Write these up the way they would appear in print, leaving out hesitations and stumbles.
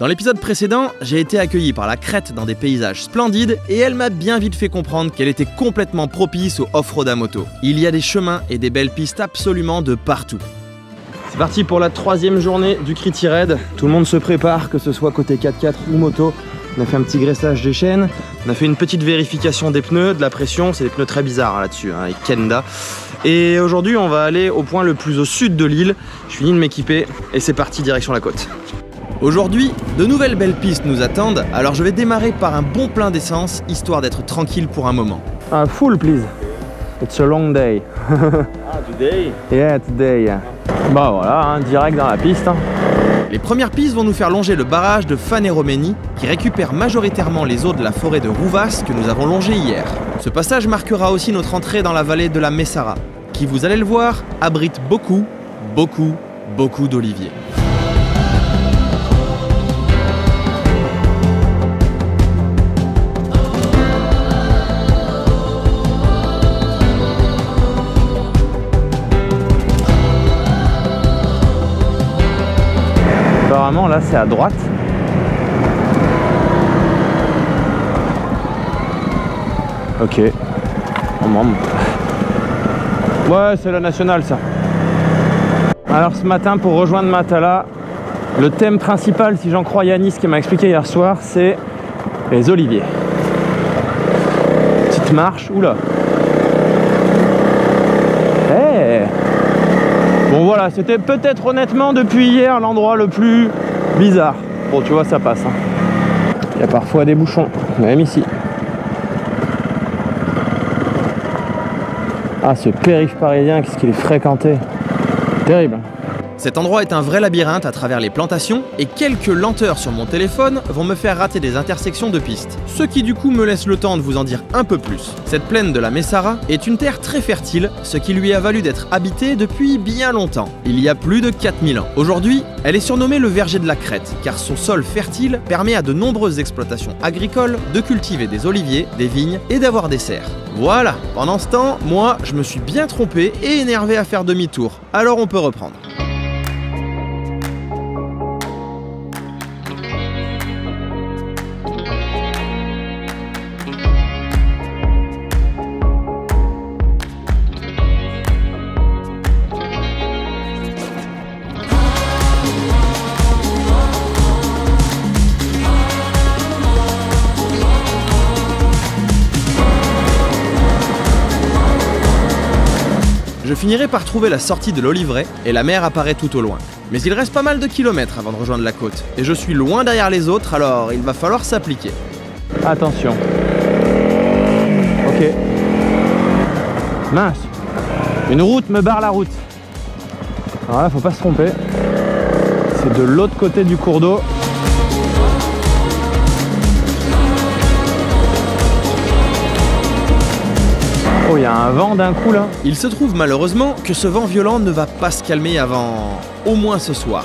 Dans l'épisode précédent, j'ai été accueilli par la Crète dans des paysages splendides et elle m'a bien vite fait comprendre qu'elle était complètement propice au off-road à moto. Il y a des chemins et des belles pistes absolument de partout. C'est parti pour la 3e journée du Criti Raid. Tout le monde se prépare, que ce soit côté 4x4 ou moto. On a fait un petit graissage des chaînes, on a fait une petite vérification des pneus, de la pression, c'est des pneus très bizarres là-dessus, avec Kenda. Et aujourd'hui on va aller au point le plus au sud de l'île. Je finis de m'équiper et c'est parti direction la côte. Aujourd'hui, de nouvelles belles pistes nous attendent, alors je vais démarrer par un bon plein d'essence, histoire d'être tranquille pour un moment. Full please. It's a long day. Today? Yeah, today. Bah voilà, hein, direct dans la piste. Hein. Les premières pistes vont nous faire longer le barrage de Faneromeni, qui récupère majoritairement les eaux de la forêt de Rouvas que nous avons longé hier. Ce passage marquera aussi notre entrée dans la vallée de la Messara, qui, vous allez le voir, abrite beaucoup d'oliviers. Apparemment là c'est à droite. Ok. On monte. Ouais, c'est la nationale ça. Alors ce matin pour rejoindre Matala, le thème principal, si j'en crois Yanis qui m'a expliqué hier soir, c'est les oliviers. Petite marche, oula. Hey. Bon voilà, c'était peut-être honnêtement depuis hier l'endroit le plus bizarre. Bon tu vois ça passe. Hein. Il y a parfois des bouchons, même ici. Ah ce périph' parisien, qu'est-ce qu'il est fréquenté. Terrible. Cet endroit est un vrai labyrinthe à travers les plantations et quelques lenteurs sur mon téléphone vont me faire rater des intersections de pistes. Ce qui du coup me laisse le temps de vous en dire un peu plus. Cette plaine de la Messara est une terre très fertile, ce qui lui a valu d'être habitée depuis bien longtemps, il y a plus de 4000 ans. Aujourd'hui, elle est surnommée le verger de la Crète, car son sol fertile permet à de nombreuses exploitations agricoles de cultiver des oliviers, des vignes et d'avoir des serres. Voilà, pendant ce temps, moi je me suis bien trompé et énervé à faire demi-tour, alors on peut reprendre. Je finirai par trouver la sortie de l'Olivret et la mer apparaît tout au loin. Mais il reste pas mal de kilomètres avant de rejoindre la côte. Et je suis loin derrière les autres, alors il va falloir s'appliquer. Attention. Ok. Mince. Une route me barre la route. Alors là, faut pas se tromper. C'est de l'autre côté du cours d'eau. Oh, il y a un vent d'un coup là. Il se trouve malheureusement que ce vent violent ne va pas se calmer avant au moins ce soir.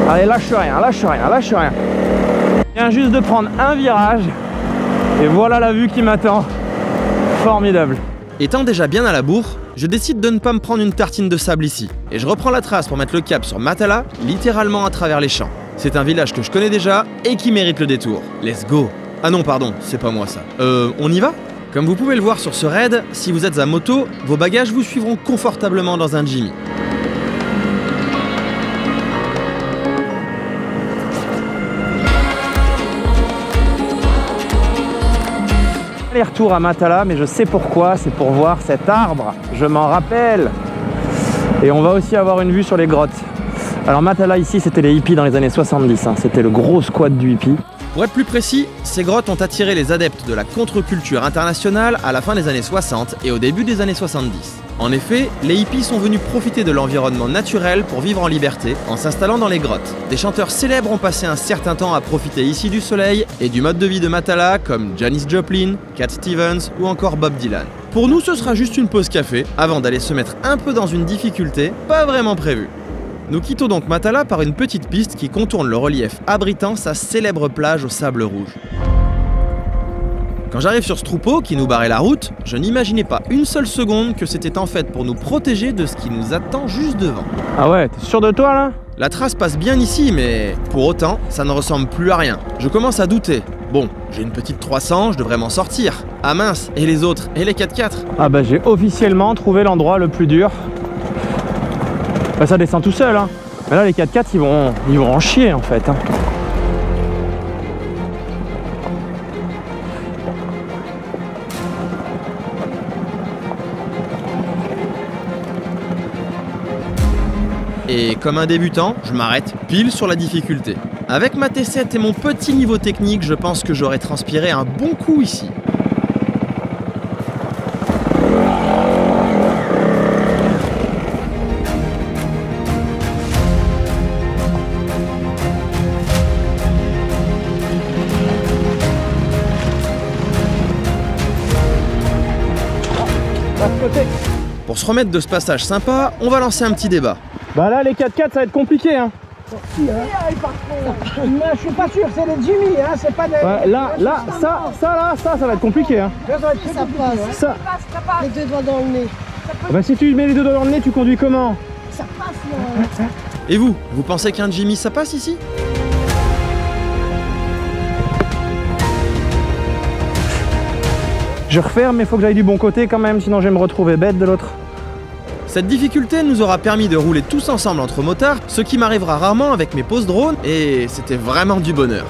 Allez, lâche rien, lâche rien, lâche rien. Je viens juste de prendre un virage et voilà la vue qui m'attend. Formidable. Étant déjà bien à la bourre, je décide de ne pas me prendre une tartine de sable ici. Et je reprends la trace pour mettre le cap sur Matala, littéralement à travers les champs. C'est un village que je connais déjà et qui mérite le détour. Let's go. Ah non, pardon, c'est pas moi ça. On y va ? Comme vous pouvez le voir sur ce raid, si vous êtes à moto, vos bagages vous suivront confortablement dans un Jimmy. Aller-retour à Matala, mais je sais pourquoi, c'est pour voir cet arbre, je m'en rappelle. Et on va aussi avoir une vue sur les grottes. Alors Matala ici, c'était les hippies dans les années 70, hein. C'était le gros squat du hippie. Pour être plus précis, ces grottes ont attiré les adeptes de la contre-culture internationale à la fin des années 60 et au début des années 70. En effet, les hippies sont venus profiter de l'environnement naturel pour vivre en liberté en s'installant dans les grottes. Des chanteurs célèbres ont passé un certain temps à profiter ici du soleil et du mode de vie de Matala comme Janis Joplin, Cat Stevens ou encore Bob Dylan. Pour nous, ce sera juste une pause café avant d'aller se mettre un peu dans une difficulté pas vraiment prévue. Nous quittons donc Matala par une petite piste qui contourne le relief abritant sa célèbre plage au sable rouge. Quand j'arrive sur ce troupeau qui nous barrait la route, je n'imaginais pas une seule seconde que c'était en fait pour nous protéger de ce qui nous attend juste devant. Ah ouais, t'es sûr de toi là? La trace passe bien ici, mais pour autant, ça ne ressemble plus à rien. Je commence à douter. Bon, j'ai une petite 300, je devrais m'en sortir. Ah mince, et les autres? Et les 4x4? Ah bah j'ai officiellement trouvé l'endroit le plus dur. Bah ça descend tout seul, hein. Mais là les 4x4 ils vont en chier en fait, hein. Et comme un débutant, je m'arrête pile sur la difficulté. Avec ma T7 et mon petit niveau technique, je pense que j'aurais transpiré un bon coup ici. Pour se remettre de ce passage sympa, on va lancer un petit débat. Bah là les 4x4 ça va être compliqué, hein. Je suis pas sûr, c'est les Jimmy, hein, c'est pas des... Ouais, là, ça va être compliqué, hein. Ça passe. Ça. Les deux doigts dans le nez. Bah si tu mets les deux doigts dans le nez, tu conduis comment? Ça passe là. Et vous pensez qu'un Jimmy ça passe ici? Je referme mais faut que j'aille du bon côté quand même, sinon je vais me retrouver bête de l'autre. Cette difficulté nous aura permis de rouler tous ensemble entre motards, ce qui m'arrivera rarement avec mes pauses drone, et c'était vraiment du bonheur.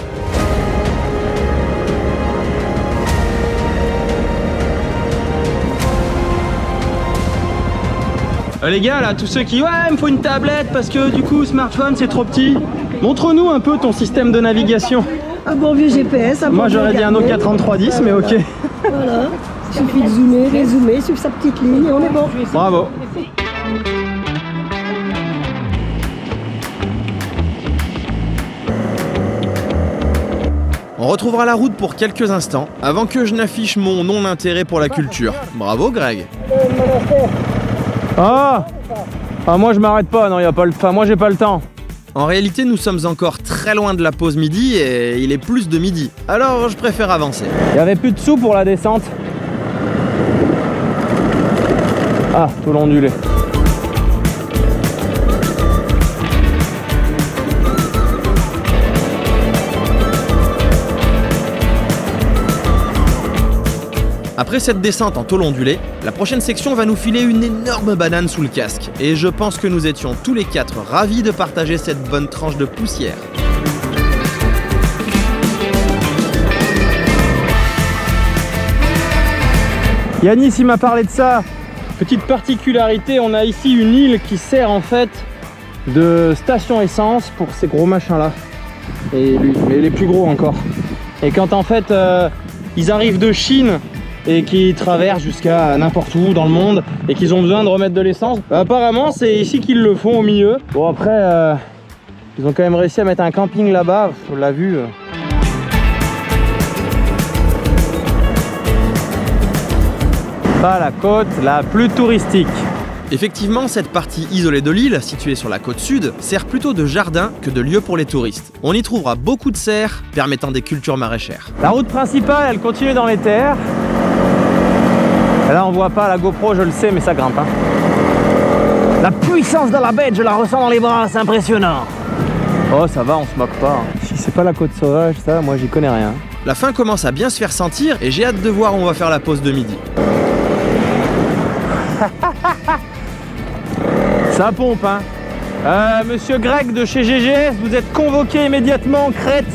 Les gars là, tous ceux qui ouais il me faut une tablette parce que du coup smartphone c'est trop petit. Montre-nous un peu ton système de navigation. Un bon vieux GPS. Moi j'aurais dit un Nokia 3310 mais ok. Voilà. Il suffit de zoomer, dézoomer, suivre sa petite ligne et on est bon. Bravo. On retrouvera la route pour quelques instants, avant que je n'affiche mon non-intérêt pour la culture. Bravo Greg. Ah moi je m'arrête pas, non y a pas le... Enfin moi j'ai pas le temps. En réalité, nous sommes encore très loin de la pause midi et il est plus de midi. Alors je préfère avancer. Il y avait plus de sous pour la descente. Ah, tout l'ondulé. Après cette descente en tôle ondulée, la prochaine section va nous filer une énorme banane sous le casque. Et je pense que nous étions tous les quatre ravis de partager cette bonne tranche de poussière. Yanis il m'a parlé de ça. Petite particularité, on a ici une île qui sert en fait de station essence pour ces gros machins là. Et lui, mais les plus gros encore. Et quand en fait ils arrivent de Chine et qui traversent jusqu'à n'importe où dans le monde et qu'ils ont besoin de remettre de l'essence, bah, apparemment c'est ici qu'ils le font au milieu. Bon après ils ont quand même réussi à mettre un camping là-bas, on l'a vu. Pas la côte la plus touristique. Effectivement, cette partie isolée de l'île, située sur la côte sud, sert plutôt de jardin que de lieu pour les touristes. On y trouvera beaucoup de serres, permettant des cultures maraîchères. La route principale, elle continue dans les terres. Et là, on voit pas la GoPro, je le sais, mais ça grimpe. Hein. La puissance de la bête, je la ressens dans les bras, c'est impressionnant. Oh, ça va, on se moque pas. Si c'est pas la côte sauvage, ça, moi, j'y connais rien. La faim commence à bien se faire sentir et j'ai hâte de voir où on va faire la pause de midi. Ça pompe, hein. Monsieur Greg de chez GGS, vous êtes convoqué immédiatement en Crète.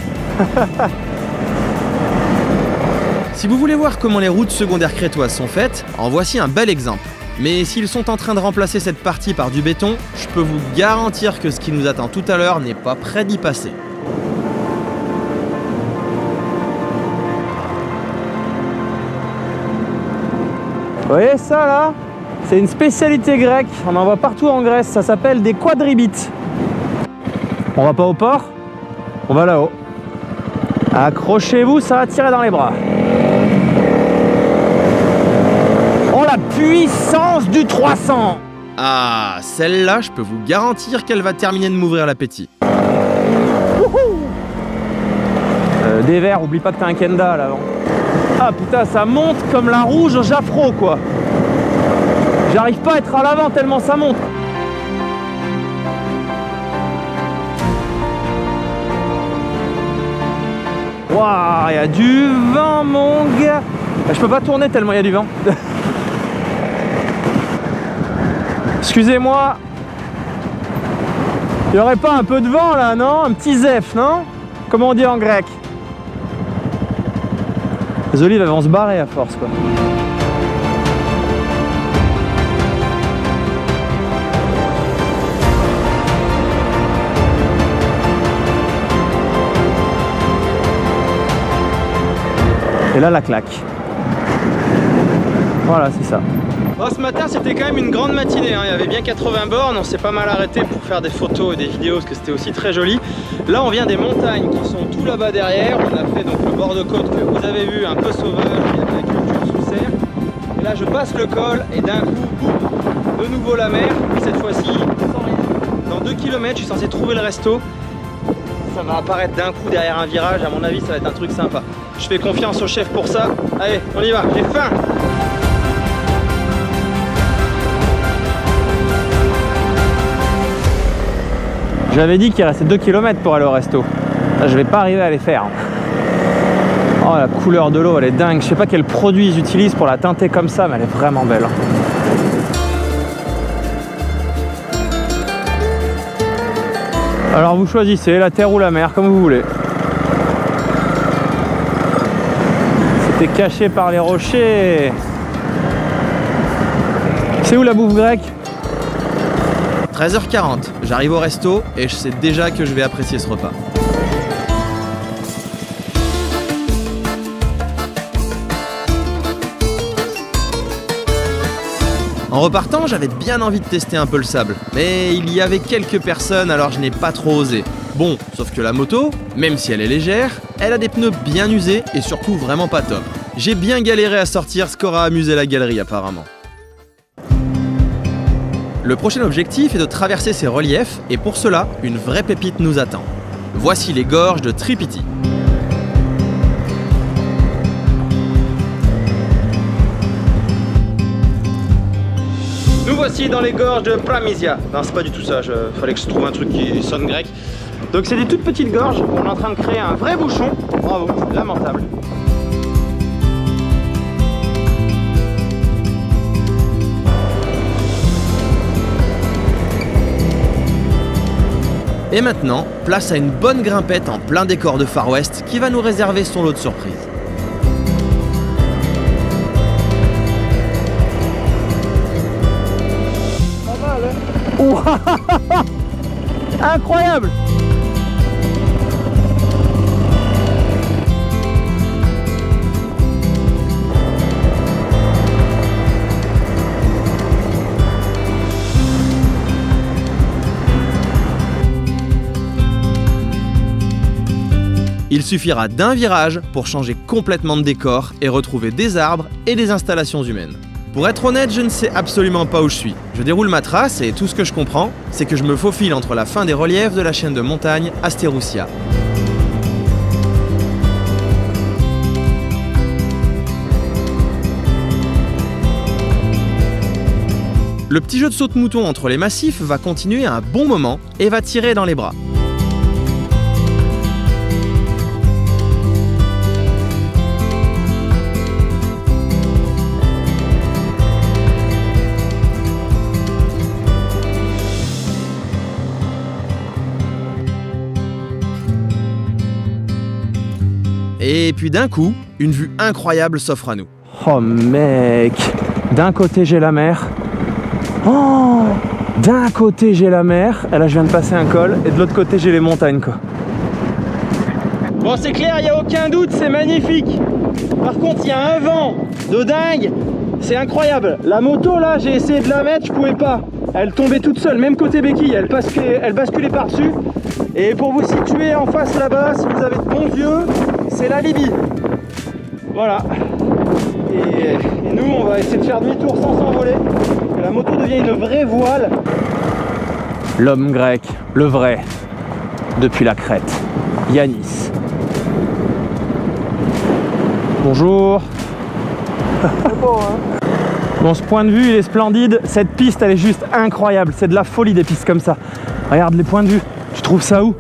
Si vous voulez voir comment les routes secondaires crétoises sont faites, en voici un bel exemple. Mais s'ils sont en train de remplacer cette partie par du béton, je peux vous garantir que ce qui nous attend tout à l'heure n'est pas près d'y passer. Vous voyez ça là? C'est une spécialité grecque, on en voit partout en Grèce, ça s'appelle des quadribites. On va pas au port, on va là-haut. Accrochez-vous, ça va tirer dans les bras. Oh la puissance du 300! Ah, celle-là, je peux vous garantir qu'elle va terminer de m'ouvrir l'appétit. Des verres, oublie pas que t'as un Kenda là avant. Ah putain, ça monte comme la rouge au Jaffro quoi. J'arrive pas à être à l'avant tellement ça monte. Waouh, il y a du vent mon gars. Je peux pas tourner tellement il y a du vent. Excusez-moi. Il y aurait pas un peu de vent là, non? Un petit zef, non? Comment on dit en grec? Les olives elles vont se barrer à force quoi. Et là la claque. Voilà, c'est ça. Bon, ce matin c'était quand même une grande matinée, hein. Il y avait bien 80 bornes, on s'est pas mal arrêté pour faire des photos et des vidéos parce que c'était aussi très joli. Là on vient des montagnes qui sont tout là-bas derrière, on a fait donc le bord de côte que vous avez vu, un peu sauvage, il y a de la culture sous serre. Et là je passe le col et d'un coup, boum, de nouveau la mer, cette fois-ci sans rien. Dans 2 km je suis censé trouver le resto. Ça va apparaître d'un coup derrière un virage, à mon avis ça va être un truc sympa. Je fais confiance au chef pour ça. Allez, on y va, j'ai faim. J'avais dit qu'il restait 2 km pour aller au resto. Là, je vais pas arriver à les faire. Oh, la couleur de l'eau, elle est dingue. Je sais pas quel produit ils utilisent pour la teinter comme ça, mais elle est vraiment belle. Alors vous choisissez la terre ou la mer, comme vous voulez. C'était caché par les rochers. C'est où la bouffe grecque? 13h40, j'arrive au resto et je sais déjà que je vais apprécier ce repas. En repartant, j'avais bien envie de tester un peu le sable, mais il y avait quelques personnes alors je n'ai pas trop osé. Bon, sauf que la moto, même si elle est légère, elle a des pneus bien usés et surtout vraiment pas top. J'ai bien galéré à sortir ce qu'aura amusé la galerie apparemment. Le prochain objectif est de traverser ces reliefs et pour cela, une vraie pépite nous attend. Voici les gorges de Tripiti. Nous voici dans les gorges de Pramisia. Non, c'est pas du tout ça, fallait que je trouve un truc qui sonne grec. Donc c'est des toutes petites gorges, on est en train de créer un vrai bouchon. Bravo, c'est lamentable. Et maintenant, place à une bonne grimpette en plein décor de Far West qui va nous réserver son lot de surprises. Incroyable! Il suffira d'un virage pour changer complètement de décor et retrouver des arbres et des installations humaines. Pour être honnête, je ne sais absolument pas où je suis. Je déroule ma trace et tout ce que je comprends, c'est que je me faufile entre la fin des reliefs de la chaîne de montagne Asteroussia. Le petit jeu de saute-mouton entre les massifs va continuer un bon moment et va tirer dans les bras. Et puis d'un coup, une vue incroyable s'offre à nous. Oh mec, d'un côté j'ai la mer. Oh, d'un côté j'ai la mer. Et là je viens de passer un col. Et de l'autre côté j'ai les montagnes quoi. Bon c'est clair, il n'y a aucun doute, c'est magnifique. Par contre il y a un vent de dingue. C'est incroyable. La moto là, j'ai essayé de la mettre, je pouvais pas. Elle tombait toute seule, même côté béquille, elle basculait par-dessus. Et pour vous situer en face là-bas, si vous avez de bons yeux, c'est la Libye. Voilà. Et nous, on va essayer de faire demi-tour sans s'envoler. Que la moto devient une vraie voile. L'homme grec, le vrai, depuis la Crète, Yanis. Bonjour. C'est beau, hein. Bon, ce point de vue, il est splendide. Cette piste, elle est juste incroyable. C'est de la folie des pistes comme ça. Regarde les points de vue. Tu trouves ça où?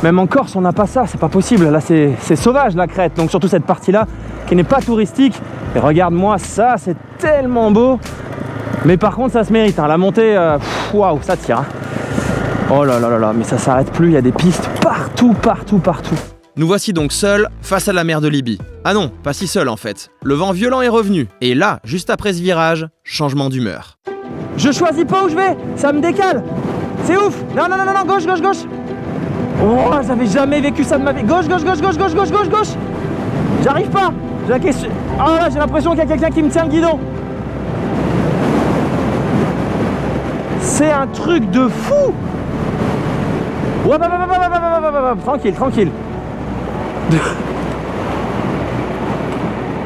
Même en Corse, on n'a pas ça. C'est pas possible. Là, c'est sauvage, la Crète. Donc, surtout cette partie-là, qui n'est pas touristique. Et regarde-moi ça, c'est tellement beau. Mais par contre, ça se mérite. Hein. La montée, waouh, ça tire. Hein. Oh là là là là, mais ça s'arrête plus. Il y a des pistes partout, partout, partout. Nous voici donc seuls face à la mer de Libye. Ah non, pas si seuls en fait. Le vent violent est revenu. Et là, juste après ce virage, changement d'humeur. Je choisis pas où je vais, ça me décale. C'est ouf. Non, non, non, non, gauche, gauche, gauche. Oh, j'avais jamais vécu ça de ma vie. Gauche, gauche, gauche, gauche, gauche, gauche, gauche, gauche. J'arrive pas. Oh là, j'ai l'impression qu'il y a quelqu'un qui me tient le guidon. C'est un truc de fou. Tranquille, tranquille.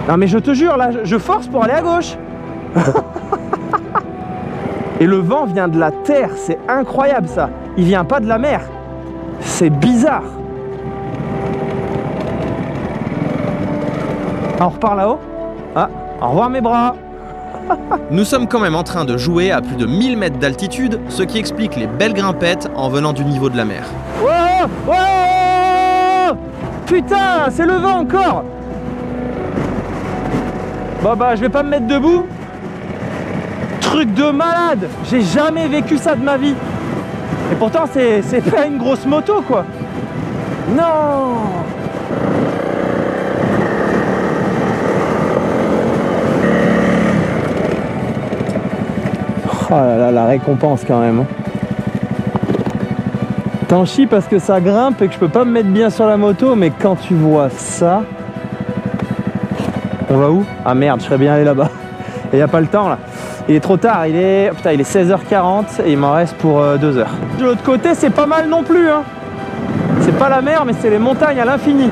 Non mais je te jure, là, je force pour aller à gauche. Et le vent vient de la terre, c'est incroyable ça. Il vient pas de la mer. C'est bizarre. Ah, on repart là-haut. Ah, au revoir mes bras. Nous sommes quand même en train de jouer à plus de 1000 mètres d'altitude, ce qui explique les belles grimpettes en venant du niveau de la mer. Oh, oh, putain, c'est le vent encore. Bon bah je vais pas me mettre debout. Truc de malade. J'ai jamais vécu ça de ma vie. Et pourtant c'est pas une grosse moto quoi. Non. Oh là là, la récompense quand même. T'en chies parce que ça grimpe et que je peux pas me mettre bien sur la moto, mais quand tu vois ça... On va où? Ah merde, je serais bien allé là-bas. Et il n'y a pas le temps là. Il est trop tard, il est 16h40 et il m'en reste pour 2 heures. De l'autre côté, c'est pas mal non plus. Hein. C'est pas la mer, mais c'est les montagnes à l'infini.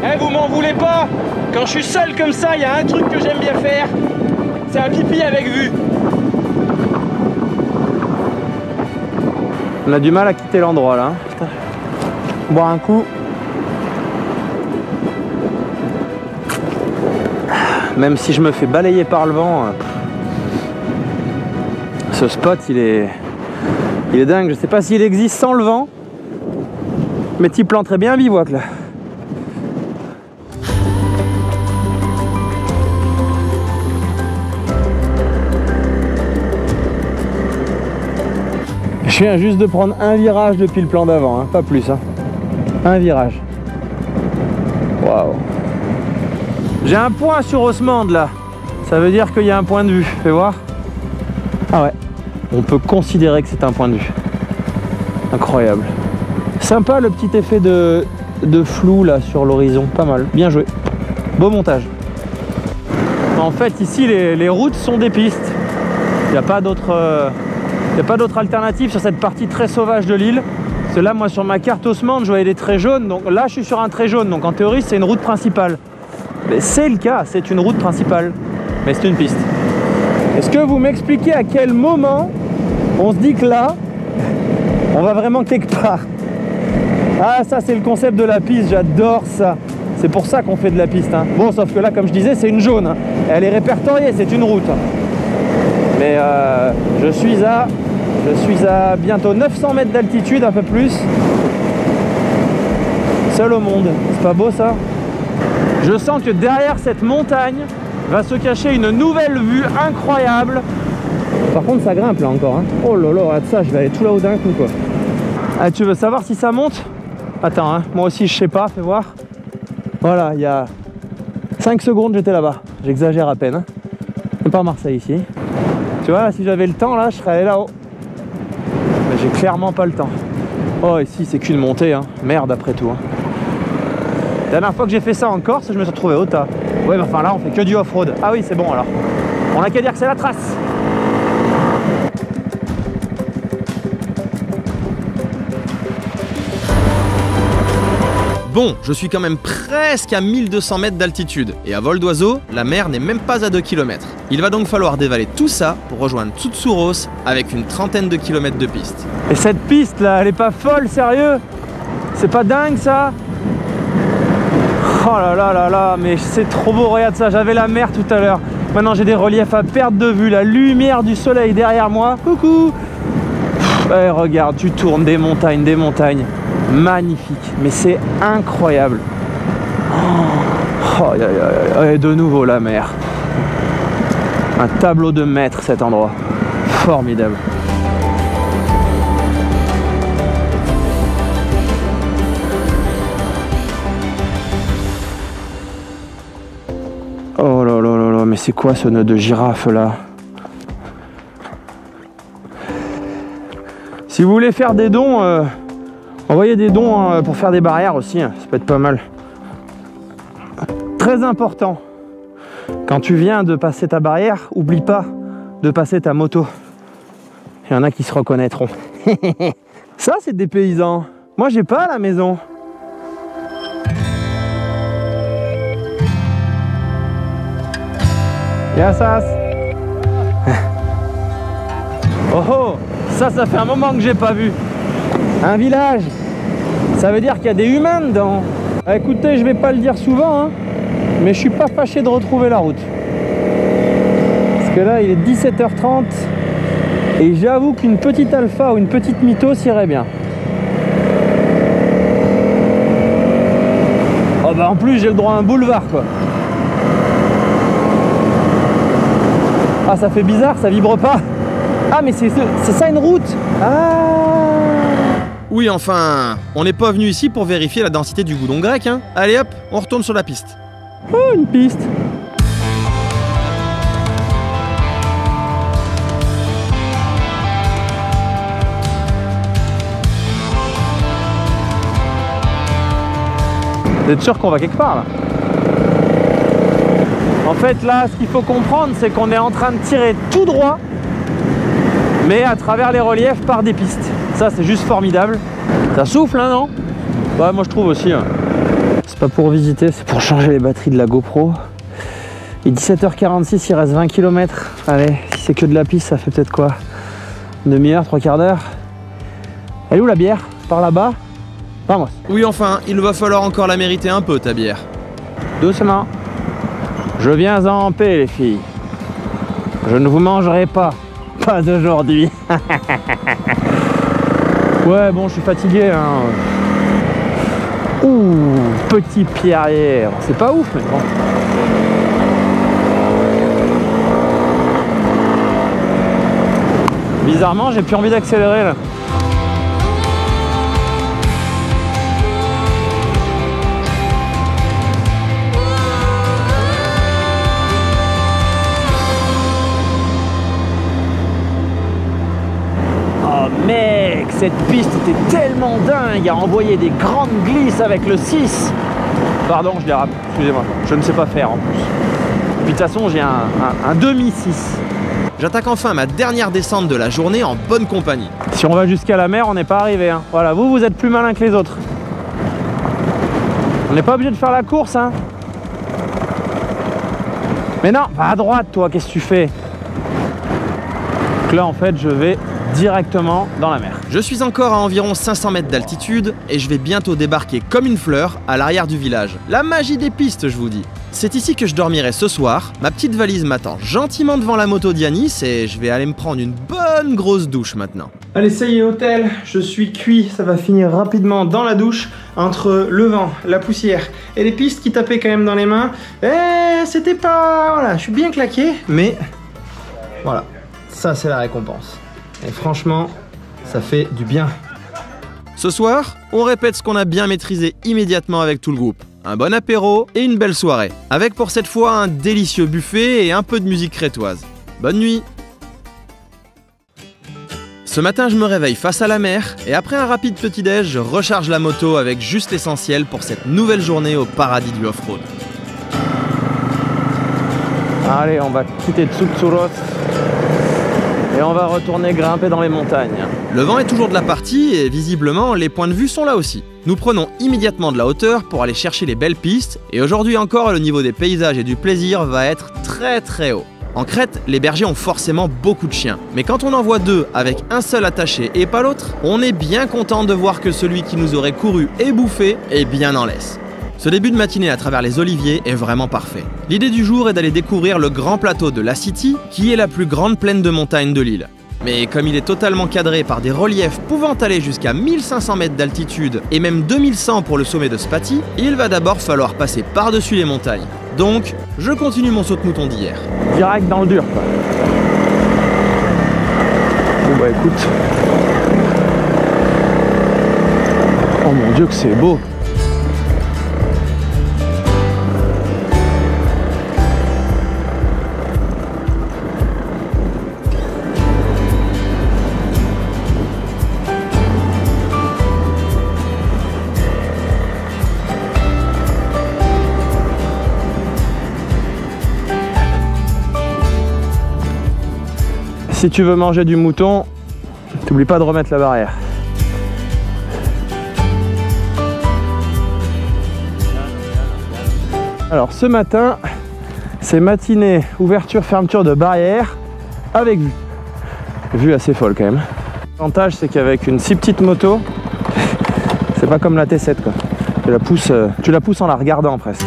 Eh, vous m'en voulez pas? Quand je suis seul comme ça, il y a un truc que j'aime bien faire. C'est un pipi avec vue. On a du mal à quitter l'endroit là. Putain. Boire un coup. Même si je me fais balayer par le vent, ce spot il est dingue. Je sais pas s'il existe sans le vent, mais tu planterais bien un bivouac là. Je viens juste de prendre un virage depuis le plan d'avant, hein, pas plus. Hein. Un virage. Waouh. J'ai un point sur Haussmann là. Ça veut dire qu'il y a un point de vue. Fais voir. Ah ouais. On peut considérer que c'est un point de vue. Incroyable. Sympa le petit effet de flou là sur l'horizon. Pas mal. Bien joué. Beau montage. En fait, ici, les routes sont des pistes. Il n'y a pas d'autre... Il n'y a pas d'autre alternative sur cette partie très sauvage de l'île. Parce que là, moi, sur ma carte Haussmann, je voyais des traits jaunes. Donc là, je suis sur un trait jaune. Donc en théorie, c'est une route principale. Mais c'est le cas, c'est une route principale. Mais c'est une piste. Est-ce que vous m'expliquez à quel moment on se dit que là, on va vraiment quelque part? Ah, ça, c'est le concept de la piste. J'adore ça. C'est pour ça qu'on fait de la piste. Hein. Bon, sauf que là, comme je disais, c'est une jaune. Hein. Elle est répertoriée, c'est une route. Mais je suis à bientôt 900 mètres d'altitude, un peu plus. Seul au monde. C'est pas beau ça? Je sens que derrière cette montagne va se cacher une nouvelle vue incroyable. Par contre ça grimpe là encore. Hein. Oh là là, regarde ça, je vais aller tout là-haut d'un coup quoi. Ah, tu veux savoir si ça monte? Attends, hein, moi aussi je sais pas, fais voir. Voilà, il y a 5 secondes j'étais là-bas. J'exagère à peine. Hein. C'est pas Marseille ici. Tu vois, si j'avais le temps là, je serais allé là-haut. Mais j'ai clairement pas le temps. Oh, ici c'est qu'une montée, hein. Merde après tout. Hein. La dernière fois que j'ai fait ça en Corse, je me suis retrouvé au tas. Ouais, mais enfin là, on fait que du off-road. Ah oui, c'est bon alors. On a qu'à dire que c'est la trace. Bon, je suis quand même presque à 1200 mètres d'altitude, et à vol d'oiseau, la mer n'est même pas à 2 km. Il va donc falloir dévaler tout ça pour rejoindre Tsoutsouros avec une trentaine de kilomètres de piste. Et cette piste là, elle est pas folle, sérieux? C'est pas dingue ça? Oh là là là là, mais c'est trop beau, regarde ça, j'avais la mer tout à l'heure. Maintenant j'ai des reliefs à perte de vue, la lumière du soleil derrière moi. Coucou. Ouais, regarde, tu tournes des montagnes, magnifique, mais c'est incroyable. Oh, et de nouveau la mer. Un tableau de maître cet endroit, formidable. Oh là là là là, mais c'est quoi ce nœud de girafe là? Si vous voulez faire des dons, envoyez des dons pour faire des barrières aussi, ça peut être pas mal. Très important, quand tu viens de passer ta barrière, oublie pas de passer ta moto. Il y en a qui se reconnaîtront. Ça c'est des paysans. Moi j'ai pas à la maison. Yassas. Oh oh, ça fait un moment que j'ai pas vu. Un village, ça veut dire qu'il y a des humains dedans. Écoutez, je vais pas le dire souvent, hein, mais je suis pas fâché de retrouver la route. Parce que là, il est 17h30 et j'avoue qu'une petite Alpha ou une petite Mythos irait bien. Oh bah en plus, j'ai le droit à un boulevard quoi. Ah, ça fait bizarre, ça vibre pas. Ah, mais c'est ça une route. Ah. Oui, enfin, on n'est pas venu ici pour vérifier la densité du goudron grec, hein. Allez hop, on retourne sur la piste. Oh, une piste. Vous êtes sûr qu'on va quelque part là? En fait là, ce qu'il faut comprendre, c'est qu'on est en train de tirer tout droit, mais à travers les reliefs par des pistes. Ça c'est juste formidable. Ça souffle hein, non? Ouais, moi je trouve aussi. Hein. C'est pas pour visiter, c'est pour changer les batteries de la GoPro. Il est 17h46, il reste 20 km. Allez, si c'est que de la piste, ça fait peut-être quoi? Une demi-heure, 3/4 d'heure. Elle est où la bière? Par là-bas? Vamos. Oui, enfin, il va falloir encore la mériter un peu, ta bière. Doucement. Je viens en paix, les filles. Je ne vous mangerai pas. Pas aujourd'hui. Ouais, bon, je suis fatigué. Hein. Ouh, petit pied arrière. C'est pas ouf, mais bon. Bizarrement, j'ai plus envie d'accélérer là. Mec, cette piste était tellement dingue à envoyer des grandes glisses avec le 6. Pardon, je dérape, excusez-moi, je ne sais pas faire en plus. Et puis de toute façon, j'ai un demi-6. J'attaque enfin ma dernière descente de la journée en bonne compagnie. Si on va jusqu'à la mer, on n'est pas arrivé. Hein. Voilà, vous êtes plus malin que les autres. On n'est pas obligé de faire la course. Hein. Mais non, va à droite, toi, qu'est-ce que tu fais? Donc là, en fait, je vais directement dans la mer. Je suis encore à environ 500 mètres d'altitude et je vais bientôt débarquer comme une fleur à l'arrière du village. La magie des pistes, je vous dis. C'est ici que je dormirai ce soir. Ma petite valise m'attend gentiment devant la moto d'Yanis et je vais aller me prendre une bonne grosse douche maintenant. Allez, ça y est, hôtel, je suis cuit. Ça va finir rapidement dans la douche entre le vent, la poussière et les pistes qui tapaient quand même dans les mains. Et c'était pas... Voilà, je suis bien claqué, mais voilà, ça c'est la récompense. Et franchement, ça fait du bien. Ce soir, on répète ce qu'on a bien maîtrisé immédiatement avec tout le groupe. Un bon apéro et une belle soirée. Avec pour cette fois un délicieux buffet et un peu de musique crétoise. Bonne nuit. Ce matin, je me réveille face à la mer et après un rapide petit-déj, je recharge la moto avec juste l'essentiel pour cette nouvelle journée au paradis du off-road. Allez, on va quitter Tsouktouros. Et on va retourner grimper dans les montagnes. Le vent est toujours de la partie et visiblement les points de vue sont là aussi. Nous prenons immédiatement de la hauteur pour aller chercher les belles pistes et aujourd'hui encore le niveau des paysages et du plaisir va être très haut. En Crète, les bergers ont forcément beaucoup de chiens, mais quand on en voit deux avec un seul attaché et pas l'autre, on est bien content de voir que celui qui nous aurait couru et bouffé est bien en laisse. Ce début de matinée à travers les oliviers est vraiment parfait. L'idée du jour est d'aller découvrir le grand plateau de La City, qui est la plus grande plaine de montagne de l'île. Mais comme il est totalement cadré par des reliefs pouvant aller jusqu'à 1500 mètres d'altitude et même 2100 pour le sommet de Spati, il va d'abord falloir passer par-dessus les montagnes. Donc, je continue mon saute-mouton d'hier. Direct dans le dur, quoi. Bon bah écoute. Oh mon Dieu que c'est beau. Si tu veux manger du mouton, n'oublie pas de remettre la barrière. Alors ce matin, c'est matinée, ouverture, fermeture de barrière avec vue. Vue assez folle quand même. L'avantage c'est qu'avec une si petite moto, c'est pas comme la T7 quoi. Tu la pousses en la regardant presque.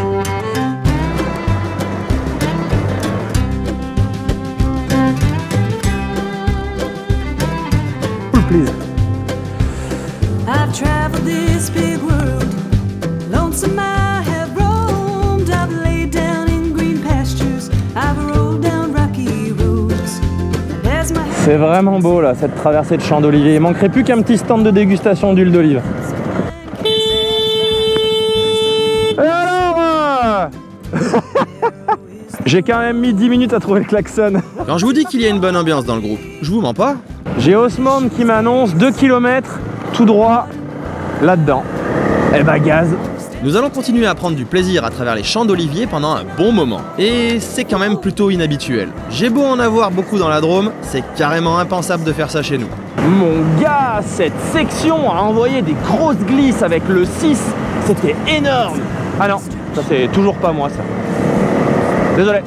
Please. I've traveled this big world, lonesome I have roamed, I've laid down in green pastures, I've rolled down rocky roads. C'est vraiment beau là, cette traversée de champs d'olivier. Il manquerait plus qu'un petit stand de dégustation d'huile d'olive. Et alors J'ai quand même mis 10 minutes à trouver le klaxon. Quand je vous dis qu'il y a une bonne ambiance dans le groupe, je vous mens pas. J'ai Osmond qui m'annonce 2 km tout droit là-dedans. Eh bah gaz. Nous allons continuer à prendre du plaisir à travers les champs d'oliviers pendant un bon moment. Et c'est quand même plutôt inhabituel. J'ai beau en avoir beaucoup dans la Drôme, c'est carrément impensable de faire ça chez nous. Mon gars, cette section a envoyé des grosses glisses avec le 6. C'était énorme. Ah non, ça c'est toujours pas moi ça. Désolé.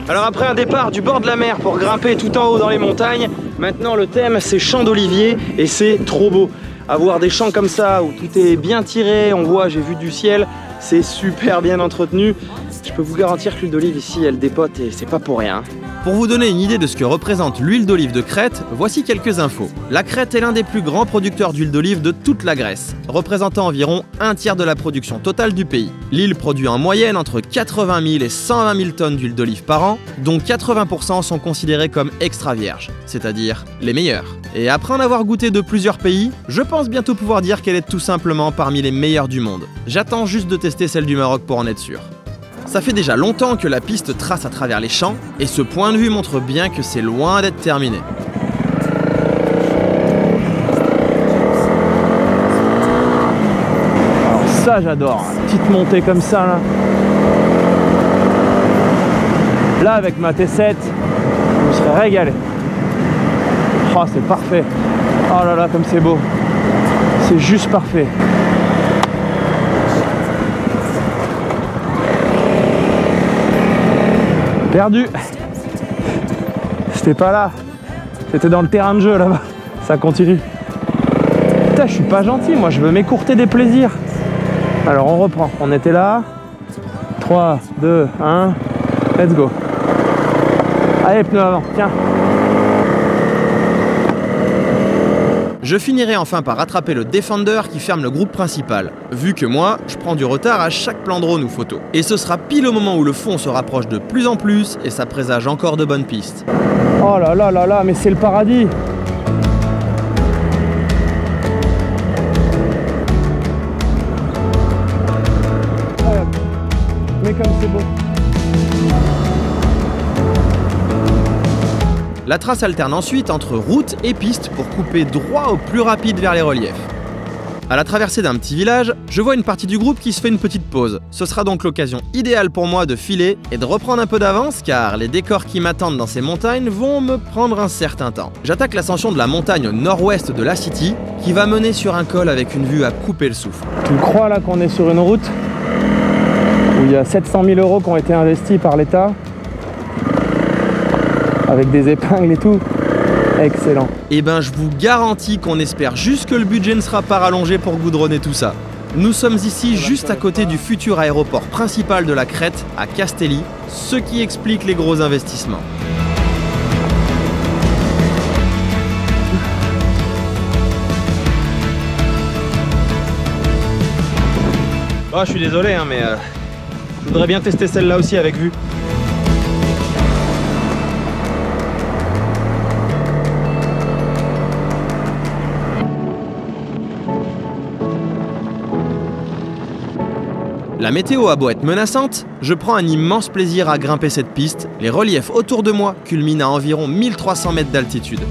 Alors après un départ du bord de la mer pour grimper tout en haut dans les montagnes, maintenant le thème c'est champs d'olivier et c'est trop beau. Avoir des champs comme ça où tout est bien tiré, on voit, j'ai vu du ciel, c'est super bien entretenu. Je peux vous garantir que l'huile d'olive ici elle dépote et c'est pas pour rien. Pour vous donner une idée de ce que représente l'huile d'olive de Crète, voici quelques infos. La Crète est l'un des plus grands producteurs d'huile d'olive de toute la Grèce, représentant environ un tiers de la production totale du pays. L'île produit en moyenne entre 80 000 et 120 000 tonnes d'huile d'olive par an, dont 80% sont considérés comme extra vierges, c'est-à-dire les meilleurs. Et après en avoir goûté de plusieurs pays, je pense bientôt pouvoir dire qu'elle est tout simplement parmi les meilleures du monde. J'attends juste de tester celle du Maroc pour en être sûr. Ça fait déjà longtemps que la piste trace à travers les champs, et ce point de vue montre bien que c'est loin d'être terminé. Alors ça j'adore, petite montée comme ça là. Là avec ma T7, je me serais régalé. Oh c'est parfait. Oh là là comme c'est beau. C'est juste parfait. Perdu. J'étais pas là. J'étais dans le terrain de jeu là-bas. Ça continue. Putain, je suis pas gentil, moi je veux m'écourter des plaisirs. Alors on reprend. On était là. 3, 2, 1. Let's go. Allez, pneu avant, tiens. Je finirai enfin par rattraper le Defender qui ferme le groupe principal, vu que moi, je prends du retard à chaque plan drone ou photo. Et ce sera pile au moment où le fond se rapproche de plus en plus et ça présage encore de bonnes pistes. Oh là là là là, mais c'est le paradis. Mais comme c'est beau. La trace alterne ensuite entre route et piste pour couper droit au plus rapide vers les reliefs. À la traversée d'un petit village, je vois une partie du groupe qui se fait une petite pause. Ce sera donc l'occasion idéale pour moi de filer et de reprendre un peu d'avance car les décors qui m'attendent dans ces montagnes vont me prendre un certain temps. J'attaque l'ascension de la montagne au nord-ouest de La City qui va mener sur un col avec une vue à couper le souffle. Tu crois là qu'on est sur une route où il y a 700 000 € qui ont été investis par l'État? avec des épingles et tout. Excellent. Eh ben je vous garantis qu'on espère juste que le budget ne sera pas rallongé pour goudronner tout ça. Nous sommes ici juste à côté du futur aéroport principal de la Crète, à Castelli, ce qui explique les gros investissements. Oh, je suis désolé, hein, mais je voudrais bien tester celle-là aussi avec vue. La météo a beau être menaçante, je prends un immense plaisir à grimper cette piste. Les reliefs autour de moi culminent à environ 1300 mètres d'altitude.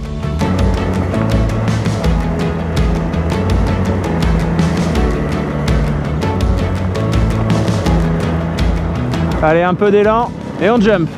Allez, un peu d'élan et on jump.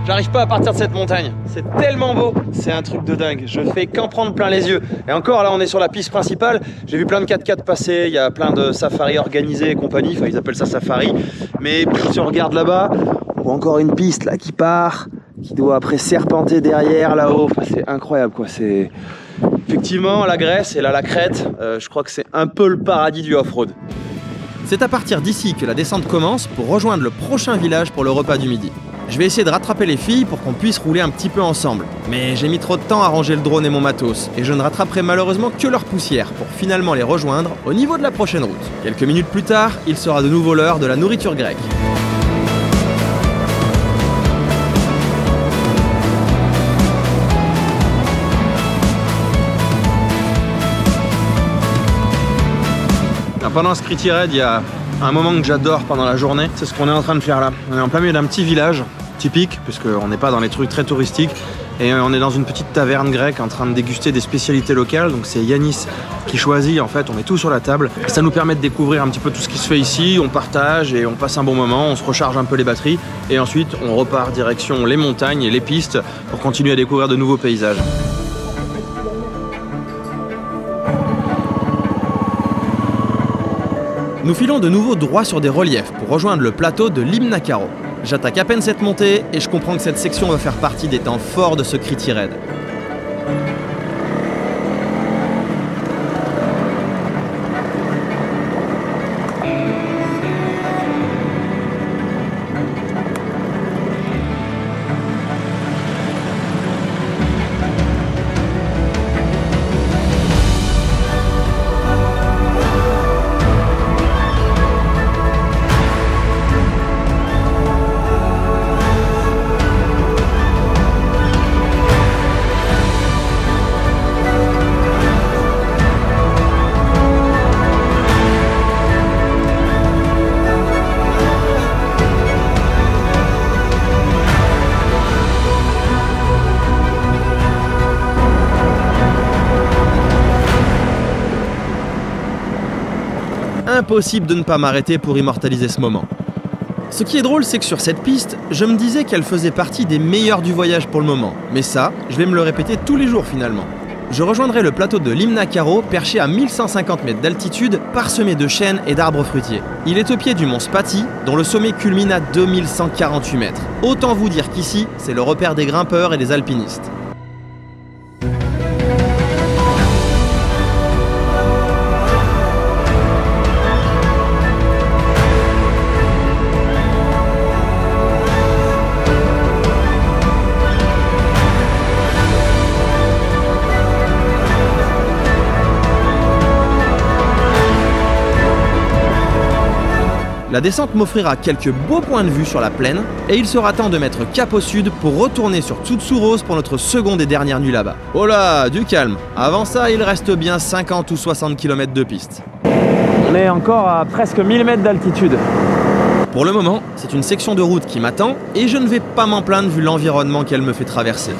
J'arrive pas à partir de cette montagne, c'est tellement beau, c'est un truc de dingue, je fais qu'en prendre plein les yeux. Et encore là on est sur la piste principale, j'ai vu plein de 4x4 passer, il y a plein de safaris organisés et compagnie, enfin ils appellent ça safari. Mais si on regarde là-bas, on voit encore une piste là qui part, qui doit après serpenter derrière là-haut, enfin, c'est incroyable quoi, c'est... Effectivement la Grèce et là la Crète, je crois que c'est un peu le paradis du off-road. C'est à partir d'ici que la descente commence pour rejoindre le prochain village pour le repas du midi. Je vais essayer de rattraper les filles pour qu'on puisse rouler un petit peu ensemble. Mais j'ai mis trop de temps à ranger le drone et mon matos, et je ne rattraperai malheureusement que leur poussière pour finalement les rejoindre au niveau de la prochaine route. Quelques minutes plus tard, il sera de nouveau l'heure de la nourriture grecque. Pendant ce Critty Raid, il y a un moment que j'adore pendant la journée, c'est ce qu'on est en train de faire là. On est en plein milieu d'un petit village typique, puisqu'on n'est pas dans les trucs très touristiques, et on est dans une petite taverne grecque en train de déguster des spécialités locales. Donc c'est Yanis qui choisit, en fait on met tout sur la table. Ça nous permet de découvrir un petit peu tout ce qui se fait ici, on partage et on passe un bon moment, on se recharge un peu les batteries, et ensuite on repart direction les montagnes et les pistes pour continuer à découvrir de nouveaux paysages. Nous filons de nouveau droit sur des reliefs pour rejoindre le plateau de Limna Karo. J'attaque à peine cette montée et je comprends que cette section va faire partie des temps forts de ce Critty Raid. Impossible de ne pas m'arrêter pour immortaliser ce moment. Ce qui est drôle, c'est que sur cette piste, je me disais qu'elle faisait partie des meilleures du voyage pour le moment. Mais ça, je vais me le répéter tous les jours finalement. Je rejoindrai le plateau de Limna Karo, perché à 1150 mètres d'altitude, parsemé de chênes et d'arbres fruitiers. Il est au pied du mont Spati, dont le sommet culmine à 2148 mètres. Autant vous dire qu'ici, c'est le repère des grimpeurs et des alpinistes. La descente m'offrira quelques beaux points de vue sur la plaine et il sera temps de mettre cap au sud pour retourner sur Tsoutsouros pour notre seconde et dernière nuit là-bas. Oh là, du calme. Avant ça, il reste bien 50 ou 60 km de piste. On est encore à presque 1000 mètres d'altitude. Pour le moment, c'est une section de route qui m'attend et je ne vais pas m'en plaindre vu l'environnement qu'elle me fait traverser.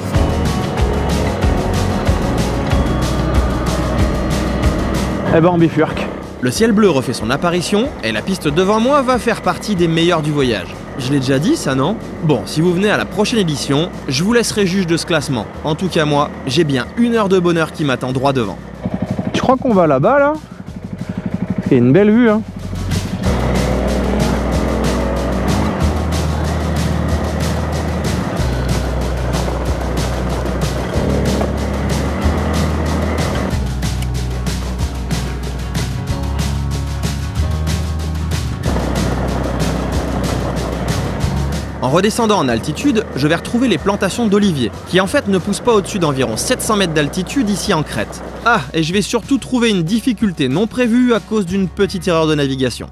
Eh ben on bifurque. Le ciel bleu refait son apparition et la piste devant moi va faire partie des meilleures du voyage. Je l'ai déjà dit ça, non? Bon, si vous venez à la prochaine édition, je vous laisserai juge de ce classement. En tout cas moi, j'ai bien 1 heure de bonheur qui m'attend droit devant. Je crois qu'on va là-bas là. C'est une belle vue hein. En redescendant en altitude, je vais retrouver les plantations d'oliviers, qui en fait ne poussent pas au-dessus d'environ 700 mètres d'altitude ici en Crète. Ah, et je vais surtout trouver une difficulté non prévue à cause d'une petite erreur de navigation.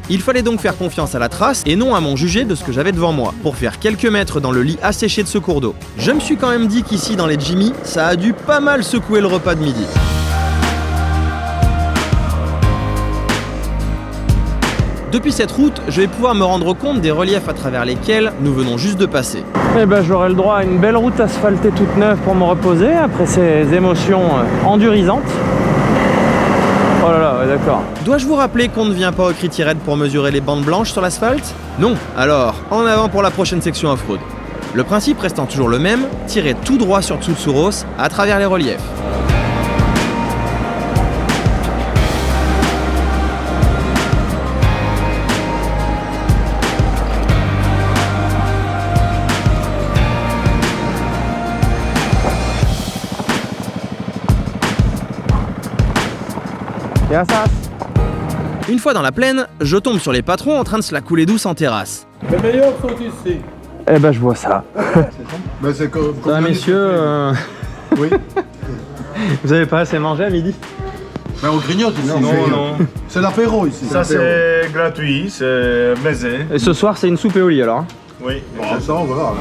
Il fallait donc faire confiance à la trace et non à mon jugé de ce que j'avais devant moi, pour faire quelques mètres dans le lit asséché de ce cours d'eau. Je me suis quand même dit qu'ici dans les Jimmy, ça a dû pas mal secouer le repas de midi. Depuis cette route, je vais pouvoir me rendre compte des reliefs à travers lesquels nous venons juste de passer. Eh ben j'aurai le droit à une belle route asphaltée toute neuve pour me reposer après ces émotions endurisantes. Oh là là, ouais, d'accord. Dois-je vous rappeler qu'on ne vient pas au Critty-Red pour mesurer les bandes blanches sur l'asphalte? Non. Alors, en avant pour la prochaine section off-road. Le principe restant toujours le même, tirer tout droit sur Tsoutsouros à travers les reliefs. Une fois dans la plaine, je tombe sur les patrons en train de se la couler douce en terrasse. Les meilleurs sont ici. Eh ben je vois ça. Ben, c'est comme Ça, messieurs, Oui. vous avez pas assez mangé à midi? Ben, on grignote ici. Non. C'est l'apéro ici. Ça c'est gratuit, c'est baisé. Et ce soir c'est une soupe et au lit alors hein? Oui. Bon, ça, on verra.